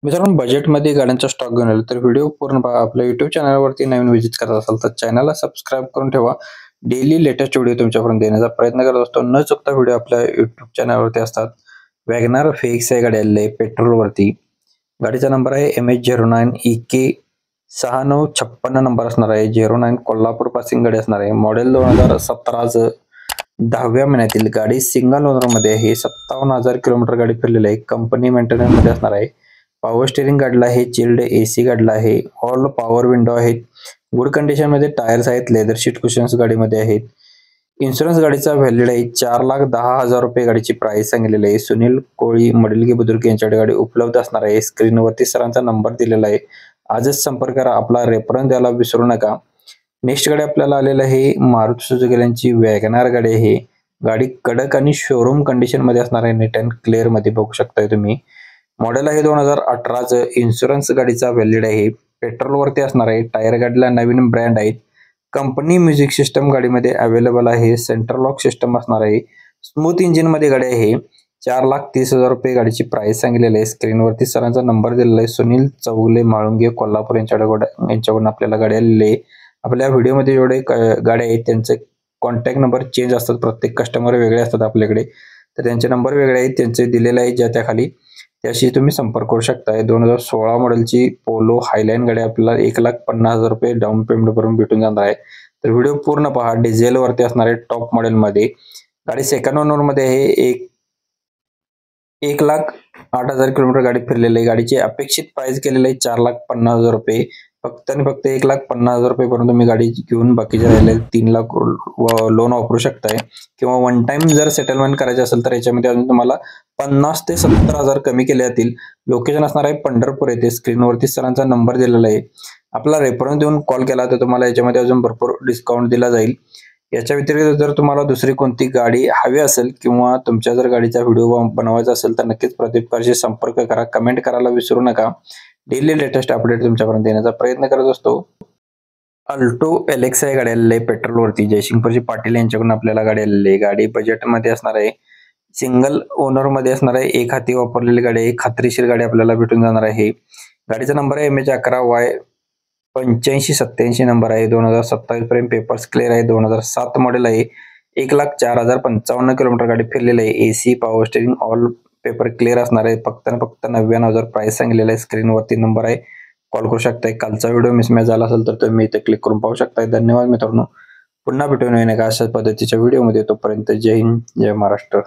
मित्रांनो, बजेटमध्ये गाड्यांचा स्टॉक घेऊन आलो तर व्हिडिओ पूर्ण पहा. आपल्या YouTube चॅनलवरती नवीन व्हिजिट करत असाल तर चॅनलला सबस्क्राईब करून ठेवा. डेली लेटेस्ट व्हिडिओ तुमच्यापर्यंत देण्याचा प्रयत्न करत असतो. न चुकता व्हिडिओ आपल्या YouTube चॅनलवरती असतात. वॅगनार फेक्स आहे गाडी आलेली आहे पेट्रोलवरती. गाडीचा नंबर आहे MH09 EK 6956 नंबर असणार आहे. 09 कोल्हापूर पासिंग गाडी असणार आहे. मॉडेल 2017 10व्या महिन्यातील गाडी सिंगल ओनर मध्ये आहे. 57,000 किलोमीटर गाडी फिरलेली आहे. कंपनी मेंटेनन्स मध्ये असणार आहे. पॉवर स्टीअरिंग गाडीला आहे. चिल्ड AC गाडीला आहे. ऑल पॉवर विंडो आहेत. गुड कंडिशन मध्ये टायर्स आहेत. लेदर सीट कुशन्स गाडीमध्ये आहेत. इन्शुरन्स गाडीचा व्हॅलिड आहे. 4,10,000 रुपये गाडीची प्राइस सांगितलेली आहे. सुनील कोळी मडिलगे बुद्रुक यांच्याकडे गाडी उपलब्ध असणार आहे. स्क्रीनवरती सरांचा नंबर दिलेला आहे. आजच संपर्क करा. आपला रेफरन्स द्यायला विसरू नका. नेक्स्ट गाडी आपल्याला आलेला आहे मारुती सुझुकी यांची वॅगनार गाडी आहे. गाडी कडक आणि शोरूम कंडिशन मध्ये असणार आहे. नीट अँड क्लिअर मध्ये बघू शकताय तुम्ही. मॉडेल आहे 2018. इन्शुरन्स गाडीचा व्हॅलिड आहे. पेट्रोल वरती असणार आहे. टायर गाडीला नवीन ब्रँड आहेत. कंपनी म्युझिक सिस्टम गाडीमध्ये अवेलेबल आहे. सेंट्रल लॉक सिस्टम असणार आहे. स्मूथ इंजिन मध्ये गाडी आहे. 4,30,000 रुपये गाडीची प्राइस सांगितलेली आहे. स्क्रीनवरती सरांचा नंबर दिलेला आहे. सुनील चौगले माळुंगे कोल्हापूर यांच्याकडून आपल्याला गाडी आलेली आहे. आपल्या व्हिडिओमध्ये जेवढे गाड्या आहेत त्यांचे कॉन्टॅक्ट नंबर चेंज असतात. प्रत्येक कस्टमर वेगळे असतात आपल्याकडे, तर त्यांचे नंबर वेगळे आहेत. त्यांचे दिलेले आहेत ज्या त्याखाली, त्याशी तुम्ही संपर्क करू शकता. 2016 मॉडेलची पोलो हायलाईन गाडी आपल्याला 1,50,000 रुपये डाऊन पेमेंट करून भेटून जाणार आहे. तर व्हिडिओ पूर्ण पहा. डिझेल वरती असणार आहे. टॉप मॉडेल मध्ये गाडी सेकंड ओनर मध्ये आहे. 1,08,000 किलोमीटर गाडी फिरलेली आहे. गाडीची अपेक्षित प्राइस केलेली आहे 4,50,000 रुपये. फक्त आणि फक्त 1,50,000 रुपये पर्यंत तुम्ही गाडी घेऊन बाकीचे राहिले 3 लाख लोन वापरू शकताय. किंवा वन टाइम जर सेटलमेंट करायचे असेल तर याच्यामध्ये अजून तुम्हाला 50,000 ते 70,000 कमी केले जातील. लोकेशन असणार आहे पंढरपूर येथे. स्क्रीनवरती सरांचा नंबर दिलेला आहे. आपला रेफरन्स देऊन कॉल केला तर तुम्हाला याच्यामध्ये अजून भरपूर डिस्काउंट दिला जाईल. याच्या व्यतिरिक्त जर तुम्हाला दुसरी कोणती गाडी हवी असेल किंवा तुमच्या जर गाडीचा व्हिडिओ बनवायचा असेल तर नक्कीच प्रदीपकारशी संपर्क करा. कमेंट करायला विसरू नका. डेली लेटेस्ट अपडेट तुमच्यापर्यंत देण्याचा प्रयत्न करत असतो. अल्टो LXi गाडी आलेली आहे पेट्रोलवरती. जयसिंगपूरची पाटील यांच्याकडून आपल्याला गाडी आलेली आहे. गाडी बजेटमध्ये असणार आहे. सिंगल ओनर मध्ये असणार आहे. एक हाती वापरलेली गाडी आहे. खात्रीशीर गाडी आपल्याला भेटून जाणार आहे. गाडीचा नंबर आहे MH11Y 8587 नंबर आहे. 2027 पर्यंत पेपर्स क्लिअर आहे. 2007 मॉडेल आहे. 1,04,055 किलोमीटर गाडी फिरलेली आहे. AC power steering all paper clear असणार आहे. फक्त 99,000 प्राइस सांगितलेला आहे. स्क्रीनवरती नंबर आहे. कॉल करू शकताय. कालचा व्हिडिओ मिसमॅच झाला असेल तर तुम्ही इथे क्लिक करून पाहू शकताय. धन्यवाद मित्रांनो. पुन्हा भेटून येणे का अशाच पद्धतीच्या व्हिडिओमध्ये. तोपर्यंत जय हिंद, जय महाराष्ट्र.